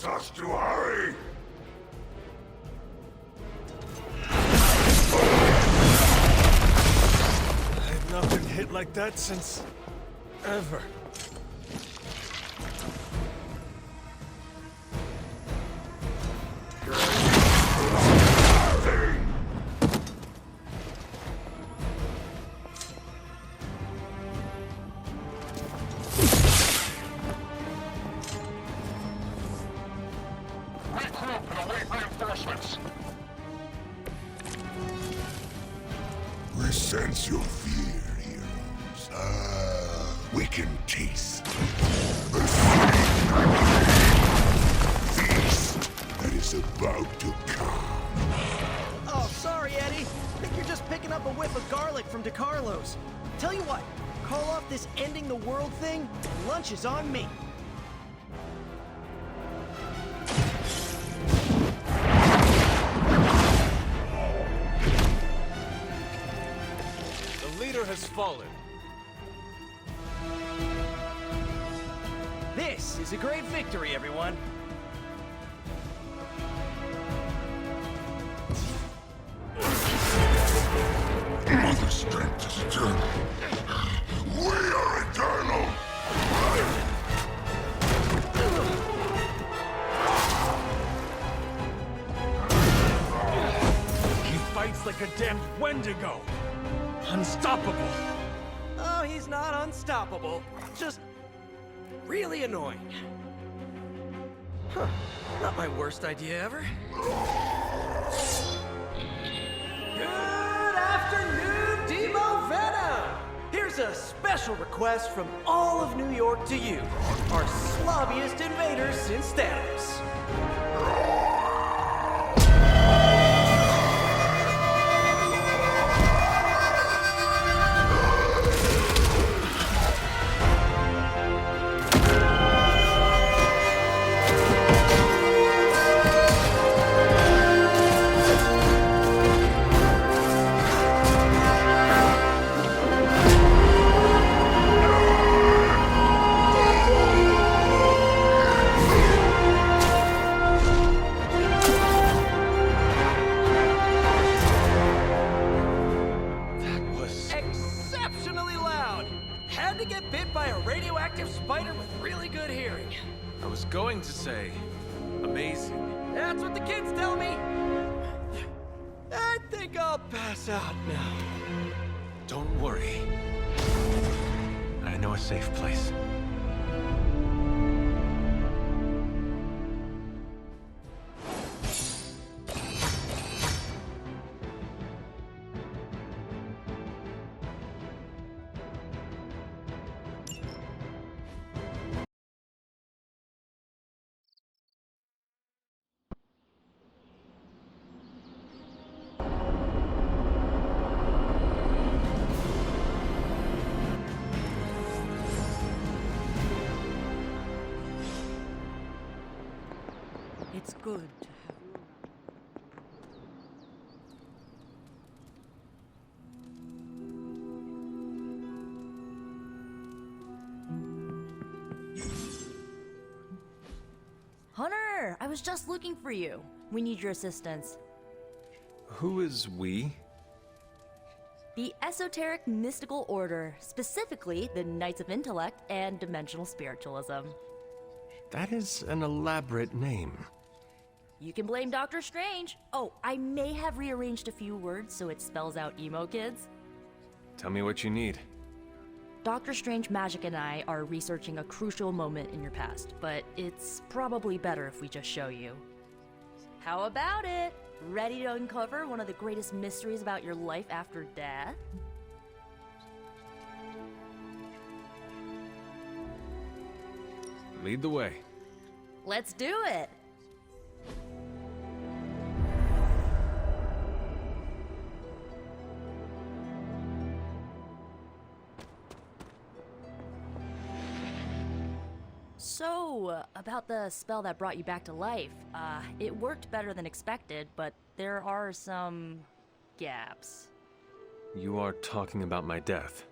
wants us to hurry! I've not been hit like that since... ever. We sense your fear, heroes. We can taste the feast that is about to come. Oh, sorry, Eddie. I think you're just picking up a whiff of garlic from DeCarlo's. Tell you what, call off this ending the world thing, and lunch is on me. The leader has fallen. This is a great victory, everyone. Mother strength is eternal. We are eternal! He fights like a damned Wendigo. Unstoppable. Oh, he's not unstoppable. Just really annoying. Huh. Not my worst idea ever. Good afternoon, Demo Venom! Here's a special request from all of New York to you, our slobbiest invaders since Thanos. Exceptionally loud! Had to get bit by a radioactive spider with really good hearing. I was going to say, amazing. That's what the kids tell me. I think I'll pass out now. Don't worry. I know a safe place. It's good to have you. Hunter, I was just looking for you. We need your assistance. Who is we? The Esoteric Mystical Order, specifically the Knights of Intellect and Dimensional Spiritualism. That is an elaborate name. You can blame Doctor Strange. Oh, I may have rearranged a few words so it spells out emo kids. Tell me what you need. Doctor Strange Magic and I are researching a crucial moment in your past, but it's probably better if we just show you. How about it? Ready to uncover one of the greatest mysteries about your life after death? Lead the way. Let's do it! So, about the spell that brought you back to life, it worked better than expected, but there are some gaps. You are talking about my death.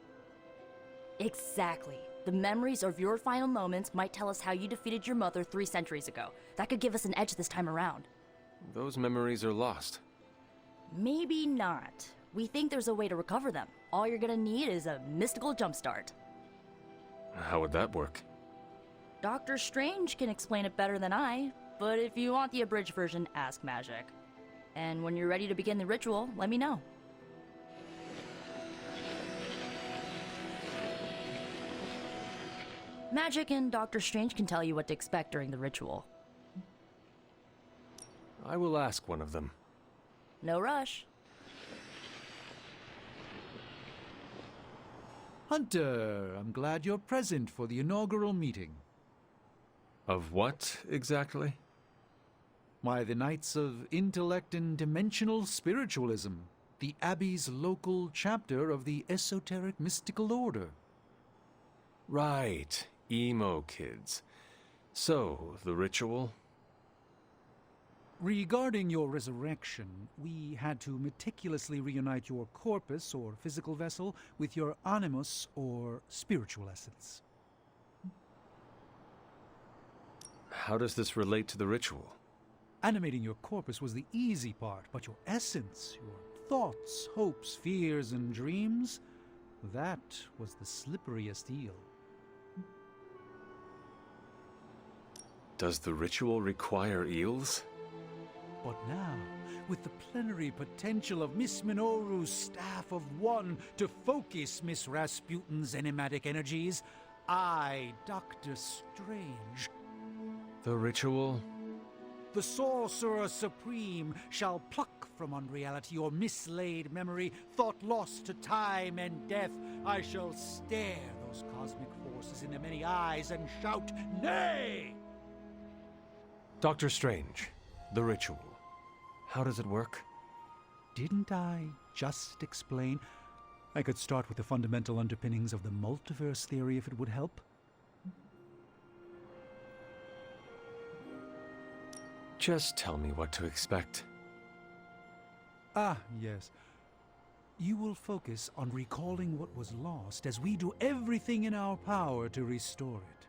Exactly. The memories of your final moments might tell us how you defeated your mother 3 centuries ago. That could give us an edge this time around. Those memories are lost. Maybe not. We think there's a way to recover them. All you're gonna need is a mystical jumpstart. How would that work? Doctor Strange can explain it better than I, but if you want the abridged version, ask Magic. And when you're ready to begin the ritual, let me know. Magic and Doctor Strange can tell you what to expect during the ritual. I will ask one of them. No rush. Hunter, I'm glad you're present for the inaugural meeting. Of what, exactly? Why, the Knights of Intellect and Dimensional Spiritualism, the Abbey's local chapter of the Esoteric Mystical Order. Right, emo kids. So, the ritual? Regarding your resurrection, we had to meticulously reunite your corpus, or physical vessel, with your animus, or spiritual essence. How does this relate to the ritual? Animating your corpus was the easy part, but your essence, your thoughts, hopes, fears, and dreams, that was the slipperiest eel. Does the ritual require eels? But now, with the plenary potential of Miss Minoru's Staff of One to focus Miss Rasputin's enigmatic energies, I, Doctor Strange, The ritual? the Sorcerer Supreme, shall pluck from unreality your mislaid memory, thought lost to time and death. I shall stare those cosmic forces in their many eyes and shout, nay! Doctor Strange, the ritual. How does it work? Didn't I just explain? I could start with the fundamental underpinnings of the multiverse theory if it would help. Just tell me what to expect. Ah, yes. You will focus on recalling what was lost as we do everything in our power to restore it.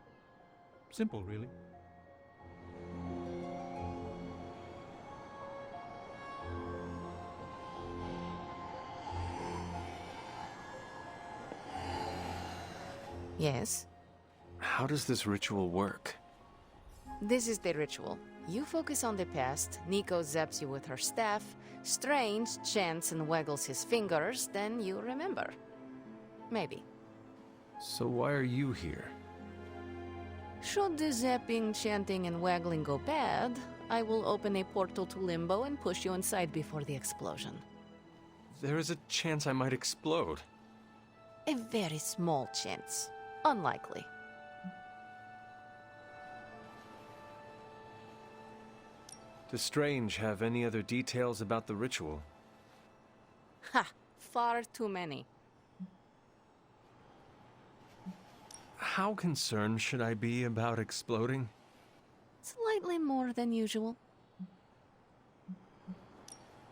Simple, really. Yes, How does this ritual work? this is the ritual. You focus on the past, Nico zaps you with her staff, Strange chants and waggles his fingers, then you remember. Maybe. So why are you here? Should the zapping, chanting, and waggling go bad, I will open a portal to Limbo and push you inside before the explosion. There is a chance I might explode. A very small chance. Unlikely. Does Strange have any other details about the ritual? Ha! Far too many. How concerned should I be about exploding? Slightly more than usual.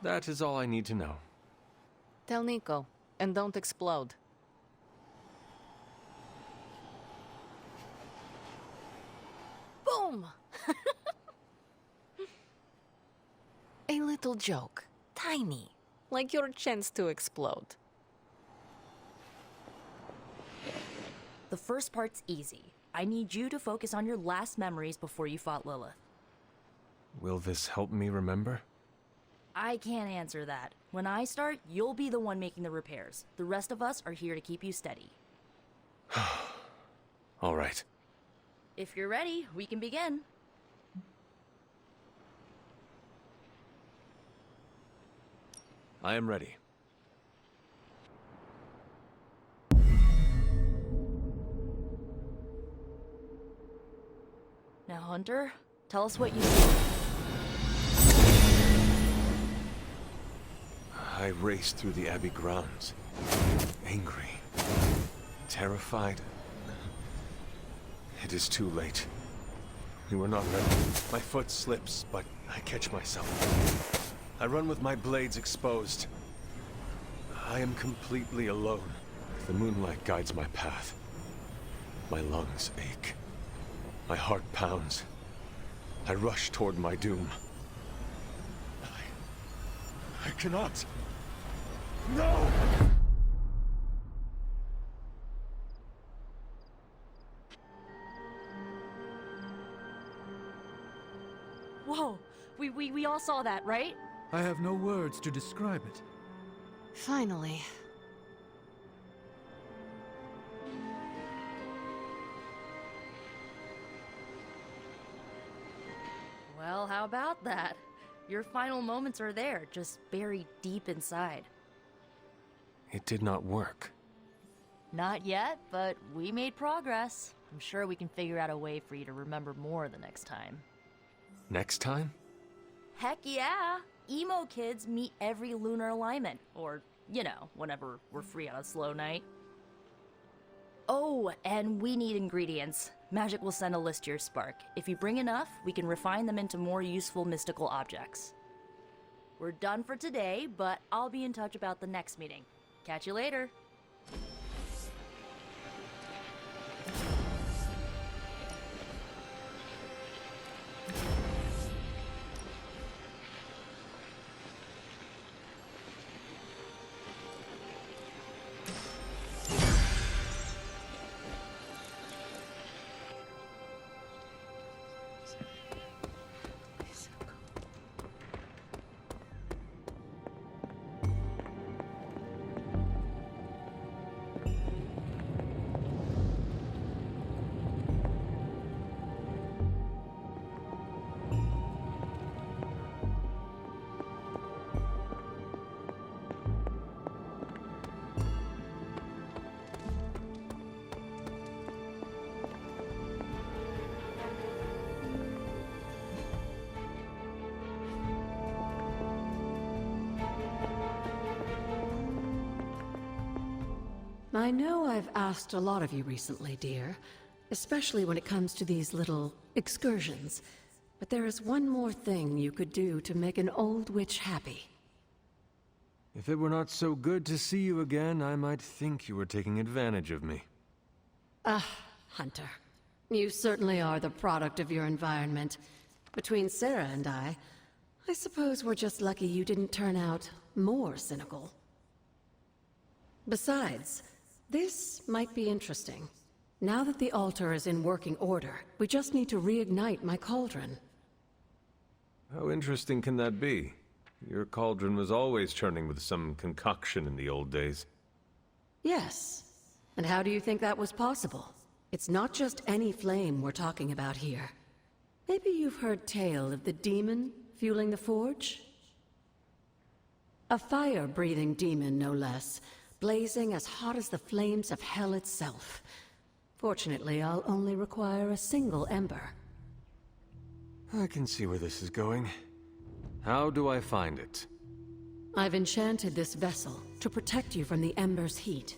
That is all I need to know. Tell Nico, and don't explode. Boom! A little joke. Tiny. Like your chance to explode. The first part's easy. I need you to focus on your last memories before you fought Lilith. Will this help me remember? I can't answer that. When I start, you'll be the one making the repairs. The rest of us are here to keep you steady. All right. If you're ready, we can begin. I am ready. Now, Hunter, tell us what you see. I raced through the Abbey grounds. Angry. Terrified. It is too late. We were not ready. My foot slips, but I catch myself. I run with my blades exposed. I am completely alone. The moonlight guides my path. My lungs ache. My heart pounds. I rush toward my doom. I cannot. No! Whoa! We all saw that, right? I have no words to describe it. Finally. Well, how about that? Your final moments are there, just buried deep inside. It did not work. Not yet, but we made progress. I'm sure we can figure out a way for you to remember more the next time. Next time? Heck yeah! Emo kids meet every lunar alignment. Or, you know, whenever we're free on a slow night. Oh, and we need ingredients. Magic will send a list to your Spark. If you bring enough, we can refine them into more useful mystical objects. We're done for today, but I'll be in touch about the next meeting. Catch you later. I know I've asked a lot of you recently, dear, especially when it comes to these little excursions. But there is one more thing you could do to make an old witch happy. If it were not so good to see you again, I might think you were taking advantage of me. Hunter, you certainly are the product of your environment. Between Sarah and I suppose we're just lucky you didn't turn out more cynical. Besides, this might be interesting. Now that the altar is in working order, we just need to reignite my cauldron. How interesting can that be? Your cauldron was always churning with some concoction in the old days. Yes. And how do you think that was possible? It's not just any flame we're talking about here. Maybe you've heard tale of the demon fueling the forge? A fire-breathing demon, no less, blazing as hot as the flames of hell itself. Fortunately, I'll only require a single ember. I can see where this is going. How do I find it? I've enchanted this vessel to protect you from the ember's heat.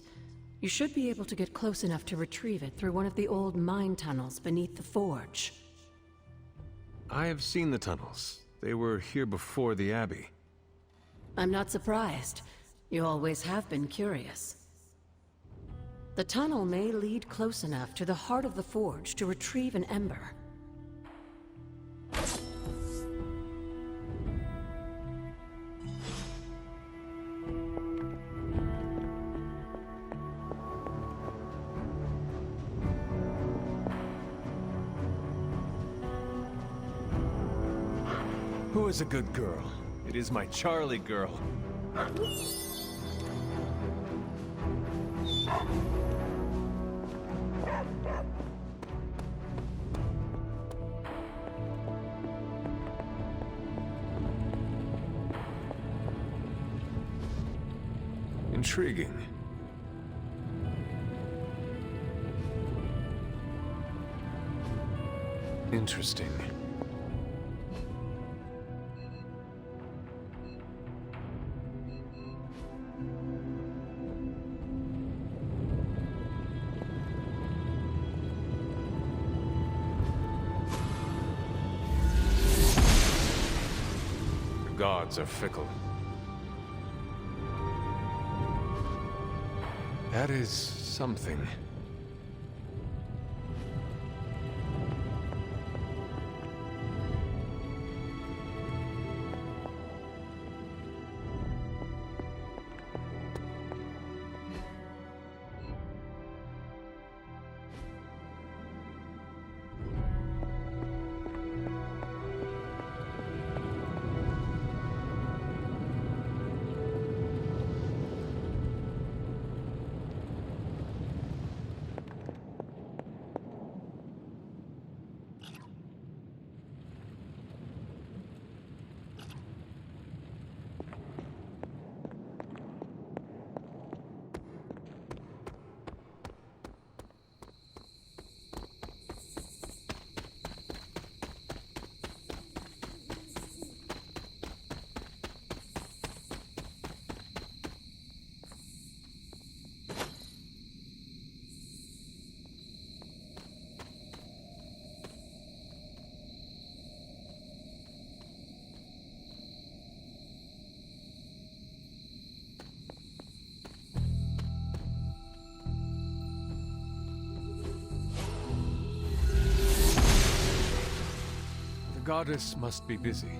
You should be able to get close enough to retrieve it through one of the old mine tunnels beneath the forge. I have seen the tunnels. They were here before the Abbey. I'm not surprised. You always have been curious. The tunnel may lead close enough to the heart of the forge to retrieve an ember. Who is a good girl? It is my Charlie girl. Intriguing. Interesting. The gods are fickle. That is something. goddess must be busy.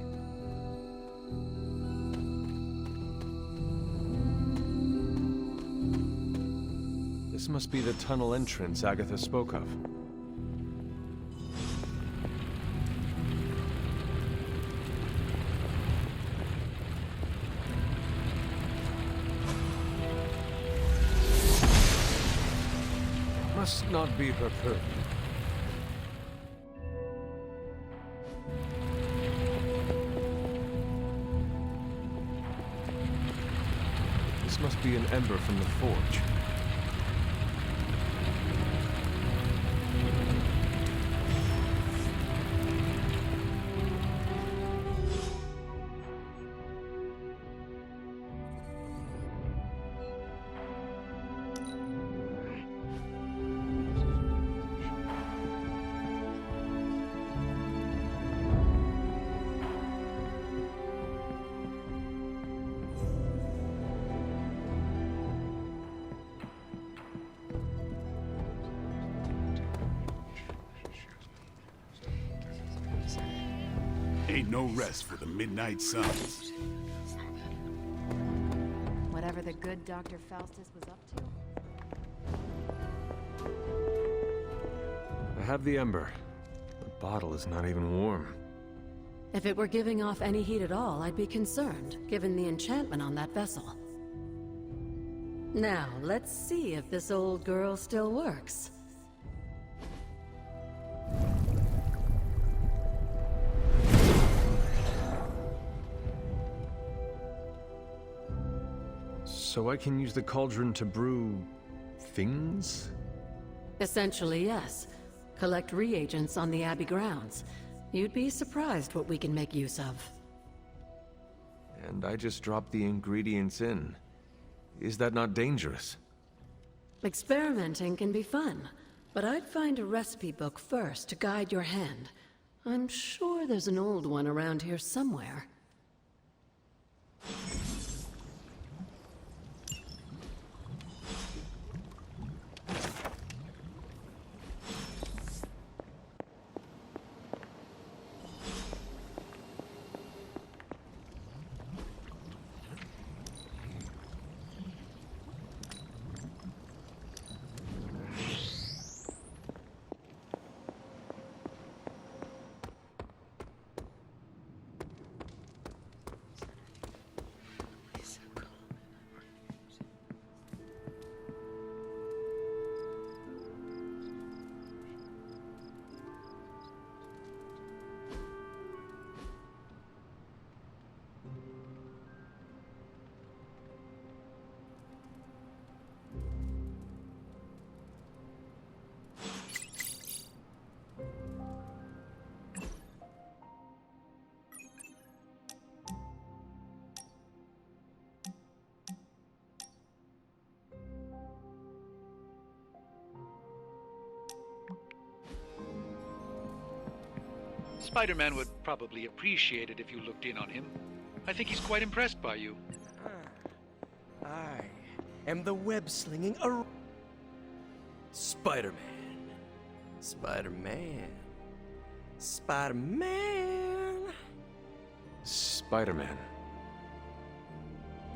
This must be the tunnel entrance Agatha spoke of. Must not be her perfume. This must be an ember from the forge. Ain't no rest for the Midnight Suns. Whatever the good Dr. Faustus was up to. I have the ember. The bottle is not even warm. If it were giving off any heat at all, I'd be concerned, given the enchantment on that vessel. Now, let's see if this old girl still works. So I can use the cauldron to brew... things? Essentially, yes. Collect reagents on the Abbey grounds. You'd be surprised what we can make use of. And I just drop the ingredients in. Is that not dangerous? Experimenting can be fun, but I'd find a recipe book first to guide your hand. I'm sure there's an old one around here somewhere. Spider-Man would probably appreciate it if you looked in on him. I think he's quite impressed by you. I am the web-slinging Spider-Man. Spider-Man. Spider-Man. Spider-Man.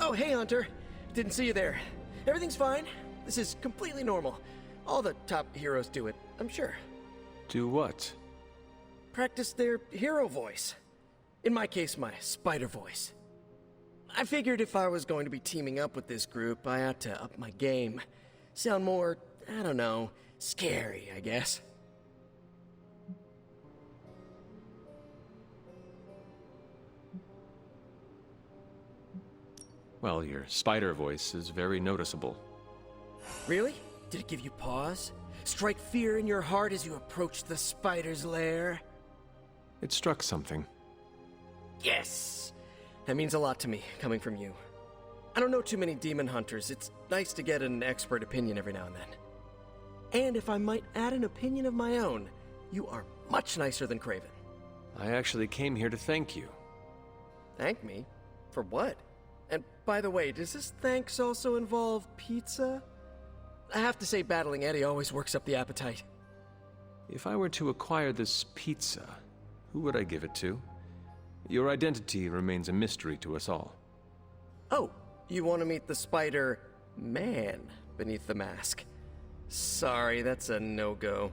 Oh, hey, Hunter. Didn't see you there. Everything's fine. This is completely normal. All the top heroes do it, I'm sure. Do what? Practice their hero voice. In my case, my spider voice. I figured if I was going to be teaming up with this group, I ought to up my game. Sound more, I don't know, scary, I guess. Well, your spider voice is very noticeable. Really? Did it give you pause? Strike fear in your heart as you approach the spider's lair? It struck something. Yes! That means a lot to me, coming from you. I don't know too many demon hunters. It's nice to get an expert opinion every now and then. And if I might add an opinion of my own, you are much nicer than Craven. I actually came here to thank you. Thank me? For what? And by the way, does this thanks also involve pizza? I have to say battling Eddie always works up the appetite. If I were to acquire this pizza, Who would I give it to? Your identity remains a mystery to us all. Oh, you want to meet the Spider-Man beneath the mask? Sorry, that's a no-go.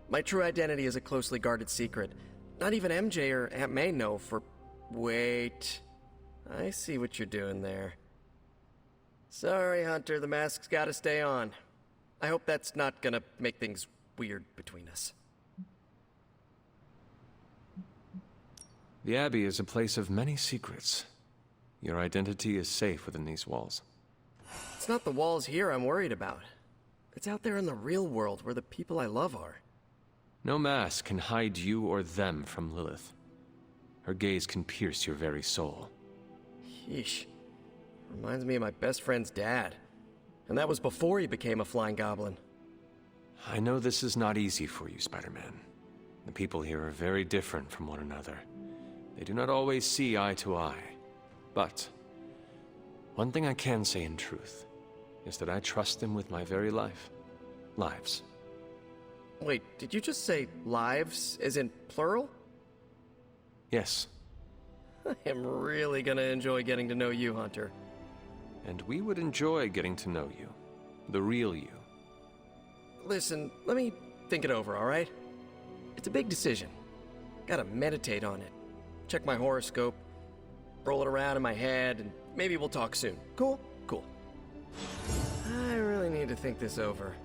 My true identity is a closely guarded secret. Not even MJ or Aunt May know for... Wait. I see what you're doing there. Sorry, Hunter, the mask's gotta stay on. I hope that's not gonna make things weird between us. The Abbey is a place of many secrets. Your identity is safe within these walls. It's not the walls here I'm worried about. It's out there in the real world where the people I love are. No mask can hide you or them from Lilith. Her gaze can pierce your very soul. Yeesh. Reminds me of my best friend's dad. And that was before he became a flying goblin. I know this is not easy for you, Spider-Man. The people here are very different from one another. They do not always see eye to eye. But one thing I can say in truth is that I trust them with my very life. Lives. Wait, did you just say lives, as in plural? Yes. I am really gonna enjoy getting to know you, Hunter. And we would enjoy getting to know you. The real you. Listen, let me think it over, alright? It's a big decision. Gotta meditate on it. Check my horoscope, roll it around in my head, and maybe we'll talk soon. Cool? Cool. I really need to think this over.